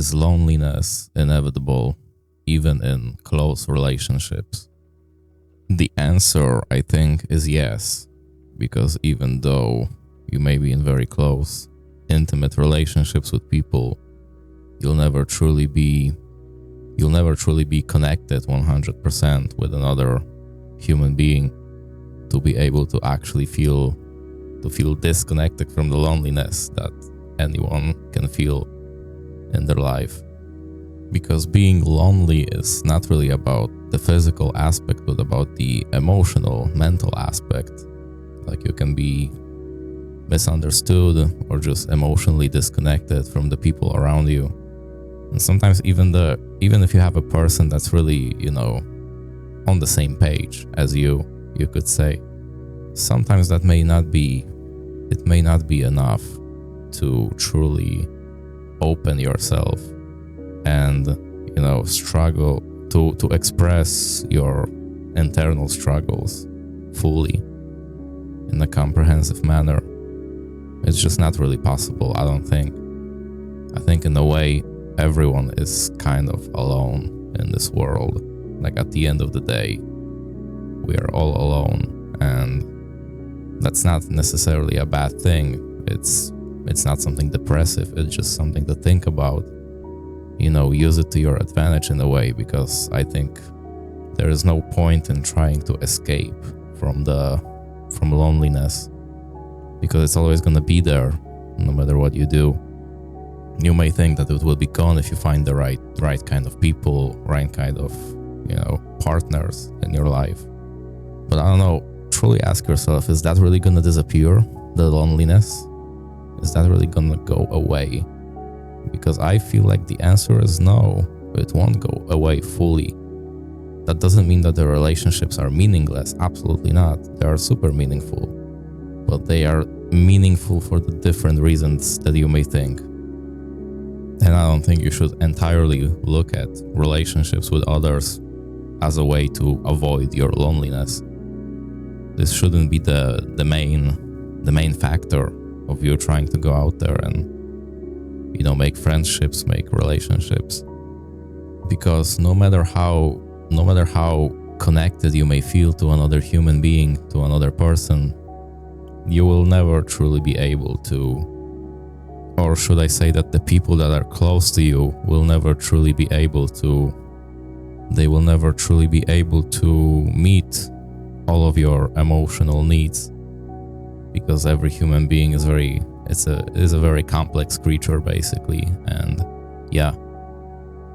is loneliness inevitable, even in close relationships? The answer, I think, is yes, because even though you may be in very close, intimate relationships with people, you'll never truly be connected 100% with another human being to be able to actually feel disconnected from the loneliness that anyone can feel in their life. Because being lonely is not really about the physical aspect, but about the emotional, mental aspect. Like, you can be misunderstood or just emotionally disconnected from the people around you. And sometimes even if you have a person that's really, on the same page as you could say, sometimes that may not be enough to truly open yourself and, struggle to express your internal struggles fully in a comprehensive manner. It's just not really possible, I don't think. I think in a way, everyone is kind of alone in this world. Like, at the end of the day, we are all alone, and that's not necessarily a bad thing. It's not something depressive, it's just something to think about. Use it to your advantage in a way, because I think there is no point in trying to escape from loneliness, because it's always going to be there no matter what you do. You may think that it will be gone if you find the right kind of people, right kind of, partners in your life. But I don't know, truly ask yourself, is that really going to disappear, the loneliness? Is that really going to go away? Because I feel like the answer is no, it won't go away fully. That doesn't mean that the relationships are meaningless, absolutely not. They are super meaningful, but they are meaningful for the different reasons that you may think. And I don't think you should entirely look at relationships with others as a way to avoid your loneliness. This shouldn't be the main factor of you trying to go out there and, make friendships, make relationships. Because no matter how connected you may feel to another human being, to another person, you will never truly be able to, or should I say that the people that are close to you will never truly be able to, meet all of your emotional needs. Because every human being is a very complex creature, basically. And yeah,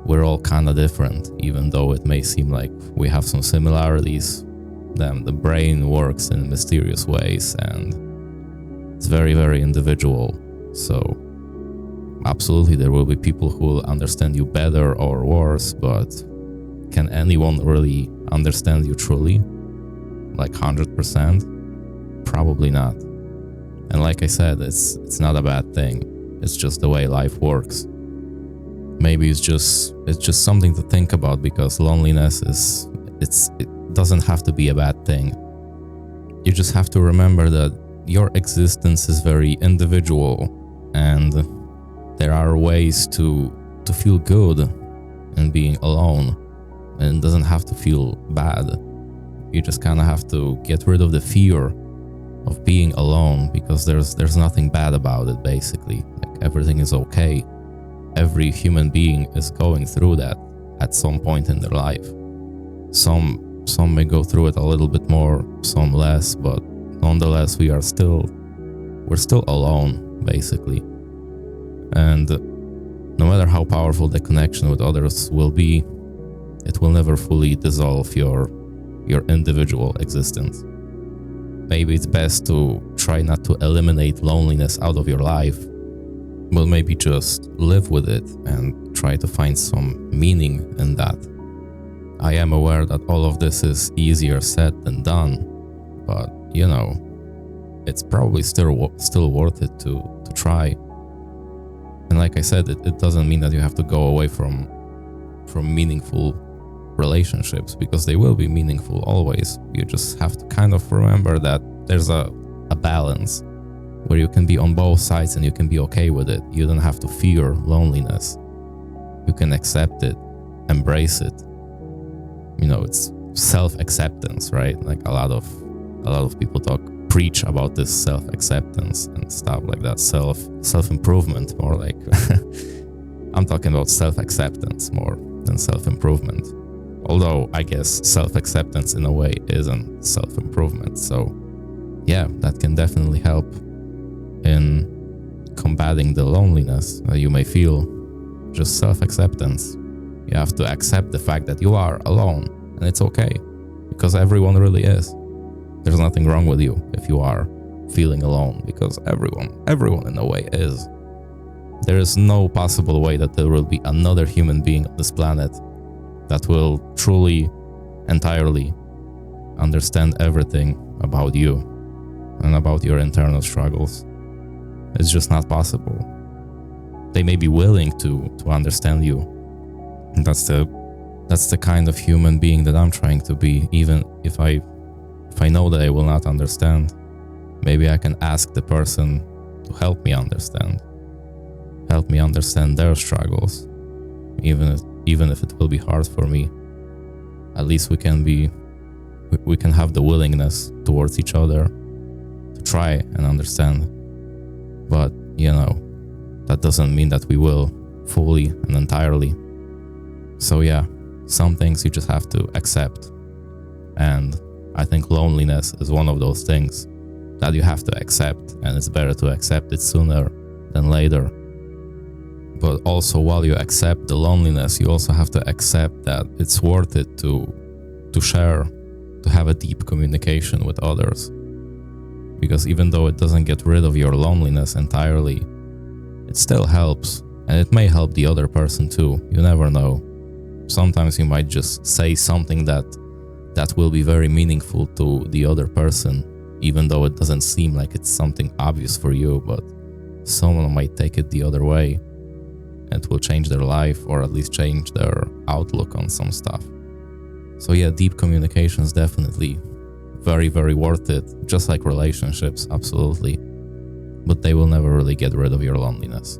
we're all kind of different, even though it may seem like we have some similarities. Then the brain works in mysterious ways, and it's very, very individual. So absolutely, there will be people who will understand you better or worse, but can anyone really understand you truly? Like 100%? Probably not. And like I said, it's not a bad thing. It's just the way life works. Maybe it's just something to think about, because loneliness it doesn't have to be a bad thing. You just have to remember that your existence is very individual, and there are ways to feel good in being alone, and it doesn't have to feel bad. You just kind of have to get rid of the fear of being alone, because there's nothing bad about it, basically. Like, everything is okay. Every human being is going through that at some point in their life. Some may go through it a little bit more, some less, but nonetheless, we're still alone, basically. And no matter how powerful the connection with others will be, it will never fully dissolve your individual existence. Maybe it's best to try not to eliminate loneliness out of your life, but maybe just live with it and try to find some meaning in that. I am aware that all of this is easier said than done, but it's probably still worth it to try. And like I said, it doesn't mean that you have to go away from meaningful relationships, because they will be meaningful always. You just have to kind of remember that there's a balance where you can be on both sides and you can be okay with it. You don't have to fear loneliness. you can accept it, embrace it. You know, it's self-acceptance, right? Like a lot of people preach about this self-acceptance and stuff like that, self-improvement, more like I'm talking about self-acceptance more than self-improvement. Although I guess self-acceptance in a way isn't self-improvement. So yeah, that can definitely help in combating the loneliness that you may feel. Just self-acceptance. You have to accept the fact that you are alone, and it's okay, because everyone really is. There's nothing wrong with you if you are feeling alone, because everyone in a way is. There is no possible way that there will be another human being on this planet that will truly, entirely understand everything about you and about your internal struggles. It's just not possible. They may be willing to understand you. And that's the kind of human being that I'm trying to be. Even if I know that I will not understand, maybe I can ask the person to help me understand their struggles, even if it will be hard for me. At least we can have the willingness towards each other to try and understand. But you know, that doesn't mean that we will fully and entirely. So yeah, some things you just have to accept, and I think loneliness is one of those things that you have to accept, and it's better to accept it sooner than later. But also, while you accept the loneliness, you also have to accept that it's worth it to share, to have a deep communication with others. Because even though it doesn't get rid of your loneliness entirely, it still helps, and it may help the other person too. You never know. Sometimes you might just say something that will be very meaningful to the other person, even though it doesn't seem like it's something obvious for you, but someone might take it the other way. It will change their life, or at least change their outlook on some stuff. So yeah, deep communication is definitely very, very worth it, just like relationships, absolutely. But they will never really get rid of your loneliness.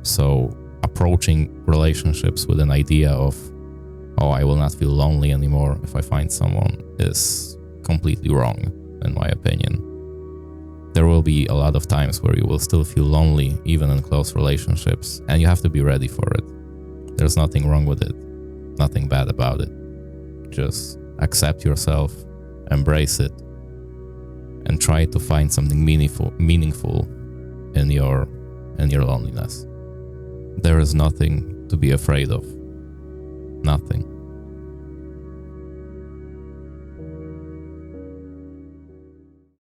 So approaching relationships with an idea of, oh, I will not feel lonely anymore if I find someone, is completely wrong, in my opinion. There will be a lot of times where you will still feel lonely, even in close relationships, and you have to be ready for it. There's nothing wrong with it, nothing bad about it. Just accept yourself, embrace it, and try to find something meaningful in your loneliness. There is nothing to be afraid of. Nothing.